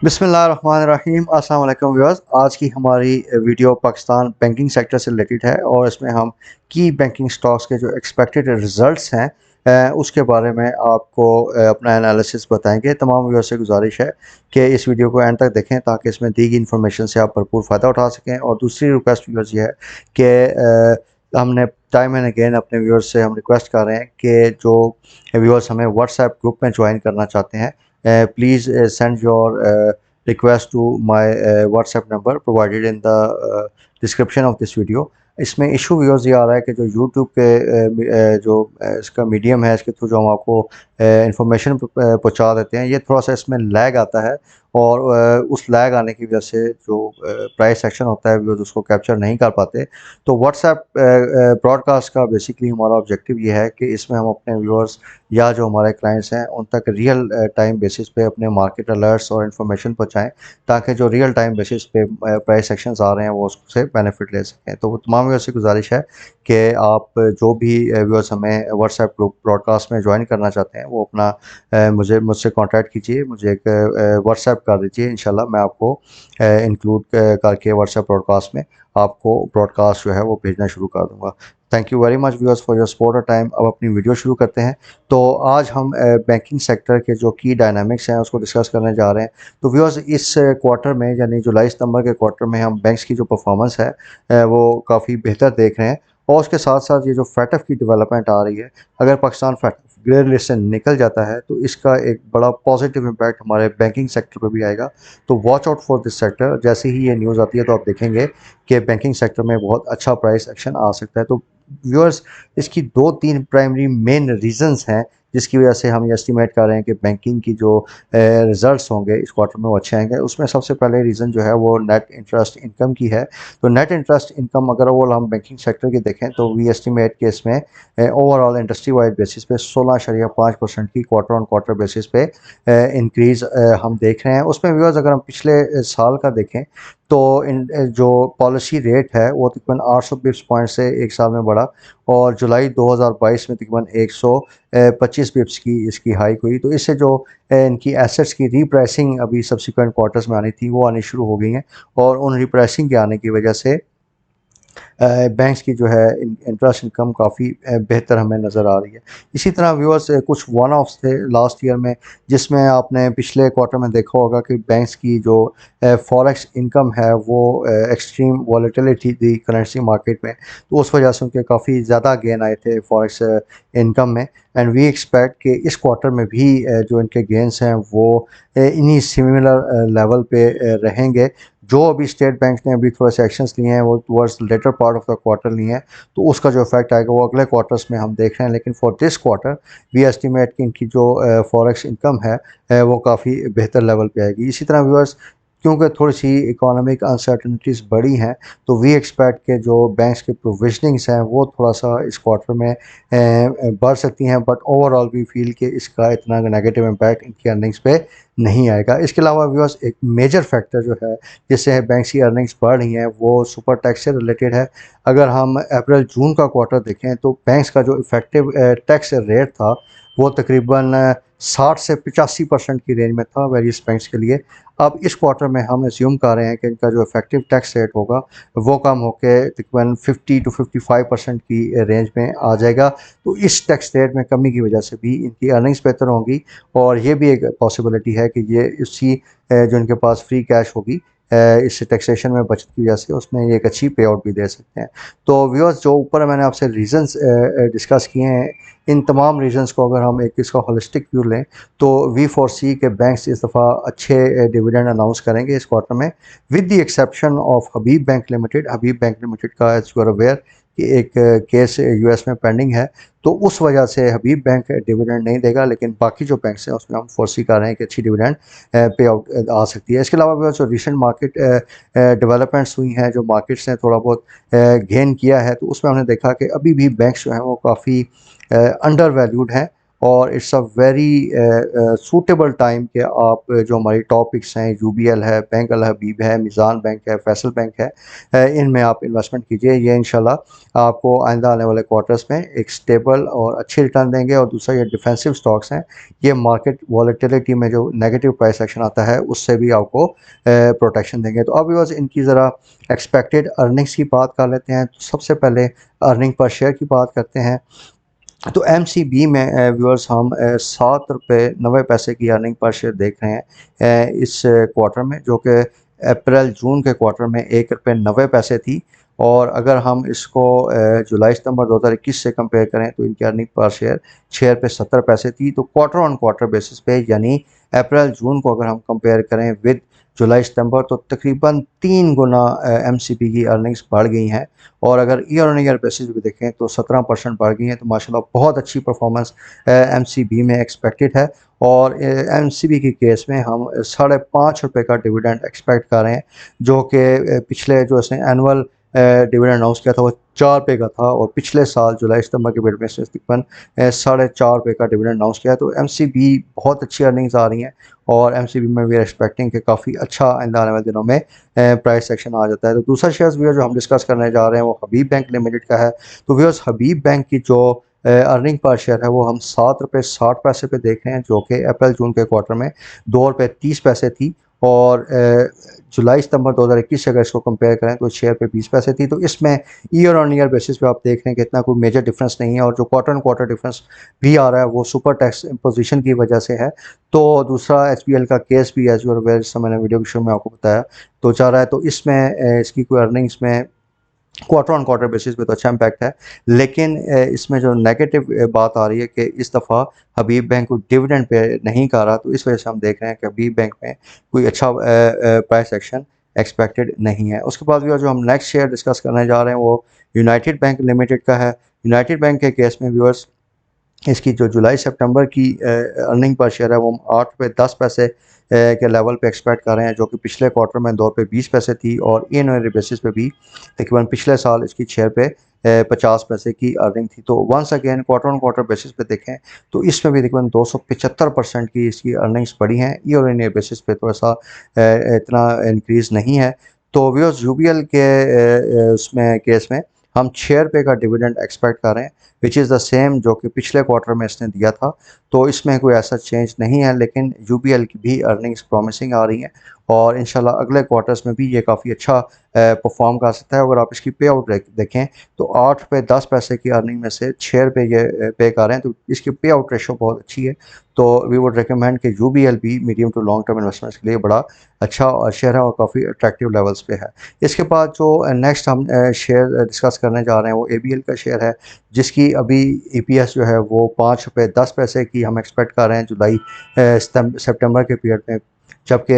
बिस्मिल्लाहिर्रहमानिर्रहीम अस्सलाम वालेकुम व्यूअर्स। आज की हमारी वीडियो पाकिस्तान बैंकिंग सेक्टर से रिलेटेड है और इसमें हम की बैंकिंग स्टॉक्स के जो एक्सपेक्टेड रिजल्ट्स हैं उसके बारे में आपको अपना एनालिसिस बताएंगे। तमाम व्यूअर्स से गुजारिश है कि इस वीडियो को एंड तक देखें ताकि इसमें दी गई इन्फॉर्मेशन से आप भरपूर फ़ायदा उठा सकें। और दूसरी रिक्वेस्ट व्यूअर्स ये है कि हमने टाइम एंड अगेन अपने व्यूअर्स से हम रिक्वेस्ट कर रहे हैं कि जो व्यूअर्स हमें व्हाट्सएप ग्रुप में ज्वाइन करना चाहते हैं, please send your request to my WhatsApp number provided in the description of this video। इसमें इशू व्यूअर्स ये आ रहा है कि जो YouTube के जो इसका मीडियम है, इसके थ्रू जो हम आपको इंफॉर्मेशन पहुंचा देते हैं, ये थोड़ा सा इसमें लैग आता है और उस लैग आने की वजह से जो प्राइस एक्शन होता है व्यूअर्स उसको कैप्चर नहीं कर पाते। तो व्हाट्सएप ब्रॉडकास्ट का बेसिकली हमारा ऑब्जेक्टिव ये है कि इसमें हम अपने व्यूअर्स या जो हमारे क्लाइंट्स हैं उन तक रियल टाइम बेसिस पे अपने मार्केट अलर्ट्स और इन्फॉर्मेशन पहुंचाएं ताकि जो रियल टाइम बेसिस पे प्राइस एक्शंस आ रहे हैं वो उससे बेनिफिट ले सकें। तो वो तमाम व्यूअर्स से गुजारिश है कि आप जो भी व्यूअर्स हमें व्हाट्सएप ग्रुप ब्रॉडकास्ट में ज्वाइन करना चाहते हैं वो अपना मुझसे कांटेक्ट कीजिए, मुझे एक व्हाट्सएप कर दीजिए। इंशाल्लाह मैं आपको इंक्लूड करके व्हाट्सएप ब्रॉडकास्ट में आपको ब्रॉडकास्ट जो है वो भेजना शुरू कर दूंगा। Thank you very much viewers for your support और टाइम। अब अपनी वीडियो शुरू करते हैं। तो आज हम बैंकिंग सेक्टर के जो की डायनामिक्स हैं उसको डिस्कस करने जा रहे हैं। तो व्यूअर्स इस क्वार्टर में यानी जुलाई सितंबर के क्वार्टर में हम बैंक्स की जो परफॉर्मेंस है वो काफ़ी बेहतर देख रहे हैं। और उसके साथ साथ ये जो फैटफ की डेवलपमेंट आ रही है, अगर पाकिस्तान फैटफ ग्रे लिस्ट से निकल जाता है तो इसका एक बड़ा पॉजिटिव इम्पैक्ट हमारे बैंकिंग सेक्टर पर भी आएगा। तो watch out for this sector. जैसे ही ये न्यूज़ आती है तो आप देखेंगे कि बैंकिंग सेक्टर में बहुत अच्छा प्राइस एक्शन आ सकता है। तो व्यूअर्स इसकी दो तीन प्राइमरी मेन रीजंस हैं जिसकी वजह से हम ये एस्टिमेट कर रहे हैं कि बैंकिंग की जो रिजल्ट्स होंगे इस क्वार्टर में वो अच्छे आएंगे। उसमें सबसे पहले रीज़न जो है वो नेट इंटरेस्ट इनकम की है। तो नेट इंटरेस्ट इनकम अगर वो हम बैंकिंग सेक्टर की देखें तो वी एस्टिमेट कि इसमें ओवरऑल इंडस्ट्री वाइड बेसिस पे 16.5% की क्वार्टर ऑन क्वार्टर बेसिस पे इंक्रीज़ हम देख रहे हैं। उसमें व्यूअर्स अगर हम पिछले साल का देखें तो जो पॉलिसी रेट है वो तकरीबन 800 बिप्स पॉइंट से एक साल में बढ़ा और जुलाई 2022 में तकरीबन 125 बिप्स की इसकी हाइक हुई। तो इससे जो इनकी एसेट्स की रीप्राइसिंग अभी सब्सिक्वेंट क्वार्टर्स में आनी थी वो आनी शुरू हो गई हैं और उन रीप्राइसिंग के आने की वजह से बैंक्स की जो है इंटरेस्ट इनकम काफ़ी बेहतर हमें नज़र आ रही है। इसी तरह व्यूअर्स कुछ वन ऑफ्स थे लास्ट ईयर में जिसमें आपने पिछले क्वार्टर में देखा होगा कि बैंक्स की जो फॉरेक्स इनकम है वो एक्सट्रीम वॉलेटिलिटी थी करेंसी मार्केट में, तो उस वजह से उनके काफ़ी ज़्यादा गेन आए थे फॉरेक्स इनकम में। एंड वी एक्सपेक्ट कि इस क्वार्टर में भी जो इनके गेंस हैं वो इन्हीं सिमिलर लेवल पे रहेंगे। जो अभी स्टेट बैंक ने अभी थोड़े से एक्शंस लिए हैं वो towards later part of the quarter लिए हैं, तो उसका जो इफेक्ट आएगा वो अगले क्वार्टर्स में हम देख रहे हैं। लेकिन for this quarter we estimate कि इनकी जो फॉरेक्स इनकम है वो काफ़ी बेहतर लेवल पे आएगी। इसी तरह व्यूअर्स क्योंकि थोड़ी सी इकोनॉमिक अनसर्टनिटीज़ बड़ी हैं तो वी एक्सपेक्ट के जो बैंक्स के प्रोविजनिंग्स हैं वो थोड़ा सा इस क्वार्टर में बढ़ सकती हैं, बट ओवरऑल वी फील कि इसका इतना नेगेटिव इम्पैक्ट इनकी अर्निंग्स पे नहीं आएगा। इसके अलावा व्यूअर्स एक मेजर फैक्टर जो है जिससे बैंक्स की अर्निंग्स बढ़ रही हैं वो सुपर टैक्स से रिलेटेड है। अगर हम अप्रैल जून का क्वार्टर देखें तो बैंक्स का जो इफेक्टिव टैक्स रेट था वो तकरीबन 60 से 85% की रेंज में था वेरियस बैंक्स के लिए। अब इस क्वार्टर में हम एज्यूम कर रहे हैं कि इनका जो इफेक्टिव टैक्स रेट होगा वो कम होकर तकरीबन 50 टू 55% की रेंज में आ जाएगा। तो इस टैक्स रेट में कमी की वजह से भी इनकी अर्निंग्स बेहतर होंगी और ये भी एक पॉसिबिलिटी है कि ये इसी जो इनके पास फ्री कैश होगी इस टैक्सेशन में बचत की वजह से उसमें ये एक अच्छी पे आउट भी दे सकते हैं। तो व्यूअर्स जो ऊपर मैंने आपसे रीजंस डिस्कस किए हैं, इन तमाम रीजंस को अगर हम एक इसका होलिस्टिक व्यू लें तो वी फोरसी के बैंक्स इस दफ़ा अच्छे डिविडेंड अनाउंस करेंगे इस क्वार्टर में, with the exception of Habib bank limited. Habib bank limited का एज यू आर अवेयर कि एक केस यूएस में पेंडिंग है, तो उस वजह से हबीब बैंक डिविडेंड नहीं देगा, लेकिन बाकी जो बैंक्स हैं उसमें हम फोरसी कर रहे हैं कि अच्छी डिविडेंड पे आउट आ सकती है। इसके अलावा भी जो रिसेंट मार्केट डेवलपमेंट्स हुई हैं, जो मार्केट्स ने थोड़ा बहुत गेन किया है, तो उसमें हमने देखा कि अभी भी बैंक्स जो हैं वो काफ़ी अंडर वैल्यूड हैं और it's a very suitable time कि आप जो हमारी टॉपिक्स हैं, यूबीएल है, बैंक अल हबीब है, मिज़ान बैंक है, फैसल बैंक है, इनमें आप इन्वेस्टमेंट कीजिए। ये इंशाल्लाह आपको आइंदा आने वाले क्वार्टर्स में एक स्टेबल और अच्छी रिटर्न देंगे। और दूसरा ये डिफेंसिव स्टॉक्स हैं, ये मार्केट वॉलेटिलिटी में जो नेगेटिव प्राइस एक्शन आता है उससे भी आपको प्रोटेक्शन देंगे। तो अब बस इनकी ज़रा एक्सपेक्टेड अर्निंग्स की बात कर लेते हैं। तो सबसे पहले अर्निंग पर शेयर की बात करते हैं। तो एमसीबी में व्यूअर्स हम 7 रुपये 90 पैसे की अर्निंग पर शेयर देख रहे हैं इस क्वार्टर में, जो कि अप्रैल जून के क्वार्टर में 1 रुपये 90 पैसे थी। और अगर हम इसको जुलाई सितंबर 2021 से कंपेयर करें तो इनकी अर्निंग पर शेयर 6 रुपये 70 पैसे थी। तो क्वार्टर ऑन क्वार्टर बेसिस पे, यानी अप्रैल जून को अगर हम कंपेयर करें विद जुलाई सितंबर, तो तकरीबन 3 गुना एमसीबी की अर्निंग्स बढ़ गई हैं। और अगर ईयर ऑन ईयर बेसिस भी देखें तो 17% बढ़ गई हैं। तो माशाल्लाह बहुत अच्छी परफॉर्मेंस एमसीबी में एक्सपेक्टेड है। और एमसीबी के केस में हम 5.5 रुपये का डिविडेंड एक्सपेक्ट कर रहे हैं, जो कि पिछले जो इसने एनुअल डिविडेंड अनाउंस किया था वो 4 रुपये का था। और पिछले साल जुलाई सितंबर के पीरियड में इसने तकरीबन 4.5 रुपये का डिविडेंड अनाउंस किया है। तो एमसीबी बहुत अच्छी अर्निंग्स आ रही हैं। और एमसीबी में वी आर एक्सपेक्टिंग कि काफ़ी अच्छा आइंदा आने वाले दिनों में प्राइस सेक्शन आ जाता है। तो दूसरा शेयर्स भी जो हम डिस्कस करने जा रहे हैं वो हबीब बैंक लिमिटेड का है। तो व्यूअर्स, हबीब बैंक की जो अर्निंग पर शेयर है वो हम 7 रुपये 60 पैसे पे देख रहे हैं, जो कि अप्रैल जून के क्वार्टर में 2 रुपये 30 पैसे थी। और जुलाई सितंबर 2021 से अगर इसको कंपेयर करें तो ₹6.20 थी। तो इसमें ईयर ऑन ईयर बेसिस पे आप देख रहे हैं कि इतना कोई मेजर डिफरेंस नहीं है। और जो क्वार्टर ऑन क्वार्टर डिफरेंस भी आ रहा है वो सुपर टैक्स इम्पोजिशन की वजह से है। तो दूसरा एचपीएल का केस भी एज यूर अवेयर, मैंने वीडियो के शुरू में आपको बताया, तो जा रहा है। तो इसमें इसकी कोई अर्निंग्स में क्वार्टर ऑन क्वार्टर बेसिस पे तो अच्छा इम्पैक्ट है। लेकिन इसमें जो नेगेटिव बात आ रही है कि इस दफ़ा हबीब बैंक को डिविडेंड पे नहीं कर रहा। तो इस वजह से हम देख रहे हैं कि हबीब बैंक में कोई अच्छा प्राइस एक्शन एक्सपेक्टेड नहीं है। उसके बाद भी जो हम नेक्स्ट शेयर डिस्कस करने जा रहे हैं वो यूनाइटेड बैंक लिमिटेड का है। यूनाइटेड बैंक के केस में व्यूअर्स, इसकी जो जुलाई सितंबर की अर्निंग पर शेयर है वो हम 8 रुपये 10 पैसे के लेवल पे एक्सपेक्ट कर रहे हैं, जो कि पिछले क्वार्टर में 2 रुपये 20 पैसे थी। और ईयर बेसिस पे भी तकरीबन पिछले साल इसकी 6 रुपये 50 पैसे की अर्निंग थी। तो once again quarter on quarter basis पे देखें तो इसमें भी तकरीबन 275% की इसकी अर्निंग्स बढ़ी हैं। ईयर इन ईयर बेसिस पे तो ऐसा इतना इंक्रीज़ नहीं है। तो व्यूअर्स, यूबीएल के उसमें केस में हम 6 रुपये का डिविडेंड एक्सपेक्ट कर रहे हैं, विच इज़ द सेम जो कि पिछले क्वार्टर में इसने दिया था। तो इसमें कोई ऐसा चेंज नहीं है। लेकिन यूबीएल की भी अर्निंग्स प्रॉमिसिंग आ रही हैं। और इंशाल्लाह अगले क्वार्टर्स में भी ये काफ़ी अच्छा परफॉर्म कर सकता है। अगर आप इसकी पे आउट देखें तो 8 रुपये 10 पैसे की अर्निंग में से 6 रुपये ये पे कर रहे हैं। तो इसकी पे आउट रेशो बहुत अच्छी है। तो वी वुड रिकमेंड कि यूबीएल भी medium to long term investments के लिए बड़ा अच्छा शेयर है और काफ़ी अट्रैक्टिव लेवल्स पे है। इसके बाद जो नेक्स्ट हम शेयर डिस्कस करने जा रहे हैं वो एबीएल का शेयर है, जिसकी अभी ईपीएस जो है वो 5 रुपये 10 पैसे की हम एक्सपेक्ट कर रहे हैं जुलाई सितंबर के पीरियड में। जबकि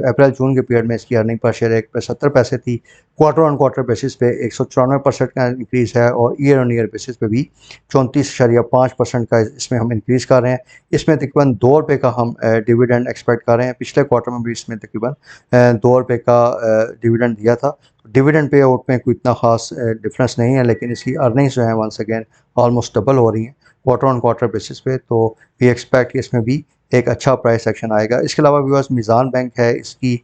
अप्रैल जून के पीरियड में इसकी अर्निंग पर शेयर 1 रुपये 70 पैसे थी। क्वार्टर ऑन क्वार्टर बेसिस पे 194% का इंक्रीज़ है। और ईयर ऑन ईयर बेसिस पे भी 34.5% का इसमें हम इंक्रीज़ कर रहे हैं। इसमें तकरीबन 2 रुपये का हम डिविडेंड एक्सपेक्ट कर रहे हैं। पिछले क्वार्टर में भी इसमें तकरीबन 2 रुपये का डिविडेंड दिया था। डिविडेंड पे आउट में कोई इतना ख़ास डिफरेंस नहीं है। लेकिन इसकी अर्निंग्स जो है वंस अगेन ऑलमोस्ट डबल हो रही हैं क्वार्टर ऑन क्वार्टर बेसिस पे। तो वी एक्सपेक्ट इसमें भी एक अच्छा प्राइस एक्शन आएगा। इसके अलावा व्यूअर्स, मिज़ान बैंक है, इसकी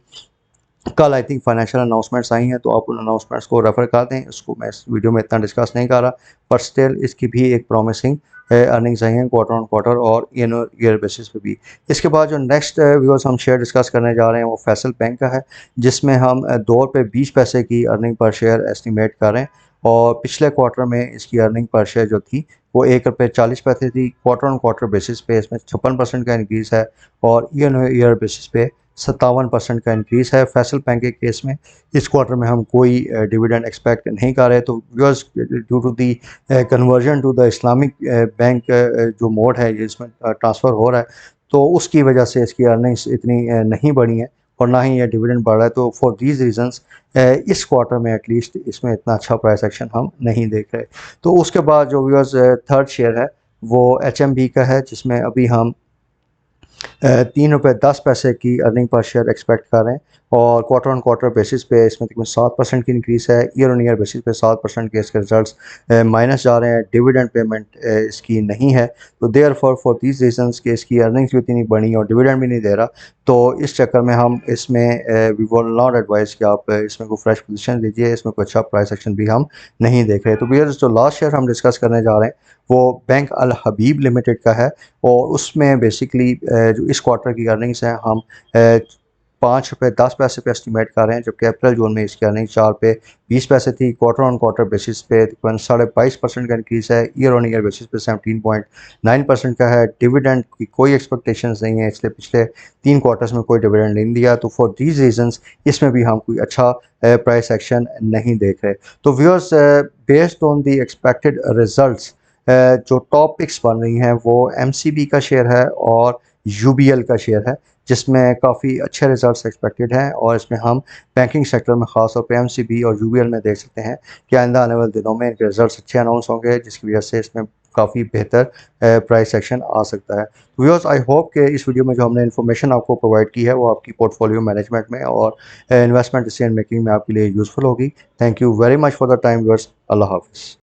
कल आई थिंक फाइनेंशियल अनाउंसमेंट्स आई हैं, तो आप उन अनाउंसमेंट्स को रेफ़र कर दें। उसको मैं इस वीडियो में इतना डिस्कस नहीं कर रहा, पर स्टिल इसकी भी एक प्रॉमिसिंग अर्निंग्स आई हैं क्वार्टर ऑन क्वार्टर और ईयर बेसिस पे भी। इसके बाद जो नेक्स्ट व्यूअर्स हम शेयर डिस्कस करने जा रहे हैं वो फैसल बैंक का है, जिसमें हम 2 रुपये 20 पैसे की अर्निंग पर शेयर एस्टिमेट कर रहे हैं। और पिछले क्वार्टर में इसकी अर्निंग पर शेयर जो थी वो 1 रुपये 40 पैसे थी। क्वार्टर ऑन क्वार्टर बेसिस पे इसमें 56% का इंक्रीज़ है। और ईयर बेसिस पे 57% का इंक्रीज़ है। फैसल बैंक के केस में इस क्वार्टर में हम कोई डिविडेंड एक्सपेक्ट नहीं कर रहे। तो viewers, due to the conversion to the Islamic bank जो मोड है ये इसमें ट्रांसफ़र हो रहा है, तो उसकी वजह से इसकी अर्निंग्स इतनी नहीं बढ़ी हैं और ना ही ये डिविडेंड बढ़ रहा है। तो फॉर दीज रीज़न्स इस क्वार्टर में एटलीस्ट इसमें इतना अच्छा प्राइस एक्शन हम नहीं देख रहे। तो उसके बाद जो व्यूअर्स थर्ड शेयर है वो एचएमबी का है, जिसमें अभी हम ₹3.10 की अर्निंग पर शेयर एक्सपेक्ट कर रहे हैं और क्वार्टर ऑन क्वार्टर बेसिस पे इसमें तकरीबन 7% की इंक्रीज़ है। ईयर ऑन ईयर बेसिस पे 7% के इसके रिजल्ट्स माइनस जा रहे हैं। डिविडेंड पेमेंट इसकी नहीं है, तो देयरफॉर फॉर दीज रीजंस कि इसकी अर्निंग्स भी उतनी बड़ी और डिविडेंड भी नहीं दे रहा, तो इस चक्कर में हम इसमें वी विल नॉट एडवाइस कि आप इसमें कोई फ्रेश पोजीशन लीजिए। इसमें कोई अच्छा प्राइस एक्शन भी हम नहीं देख रहे। तो व्यूअर्स, जो लास्ट शेयर हम डिस्कस करने जा रहे हैं वो बैंक अल हबीब लिमिटेड का है और उसमें बेसिकली जो इस क्वार्टर की अर्निंग्स हैं हम ₹5.10 पे एस्टिमेट कर रहे हैं, जबकि अप्रैल जून में इसकी अर्निंग ₹4.20 थी। क्वार्टर ऑन क्वार्टर बेसिस पे तकरीबन 22.5% का इंक्रीज़ है। ईयर ऑन ईयर बेसिस पे 17.9% का है। डिविडेंड की कोई एक्सपेक्टेशंस नहीं है, इसलिए पिछले 3 क्वार्टर्स में कोई डिविडेंड नहीं दिया, तो फॉर दीज रीजंस इसमें भी हम कोई अच्छा प्राइस एक्शन नहीं देख रहे। तो viewers, based on the expected results जो टॉप पिक्स बन रही हैं वो एमसीबी का शेयर है और यूबीएल का शेयर है, जिसमें काफ़ी अच्छे रिजल्ट्स एक्सपेक्टेड हैं और इसमें हम बैंकिंग सेक्टर में ख़ास तौर पे एमसीबी और यूबीएल में देख सकते हैं कि आइंदा आने वाले दिनों में इनके रिजल्ट्स अच्छे अनाउंस होंगे, जिसकी वजह से इसमें काफ़ी बेहतर प्राइस एक्शन आ सकता है। व्यूअर्स, आई होप कि इस वीडियो में जो हमने इन्फॉर्मेशन आपको प्रोवाइड की है वो आपकी पोर्टफोलियो मैनेजमेंट में और इन्वेस्टमेंट डिसीजन मेकिंग में आपके लिए यूज़फुल होगी। Thank you very much for the time viewers. अल्लाह हाफ़िज़।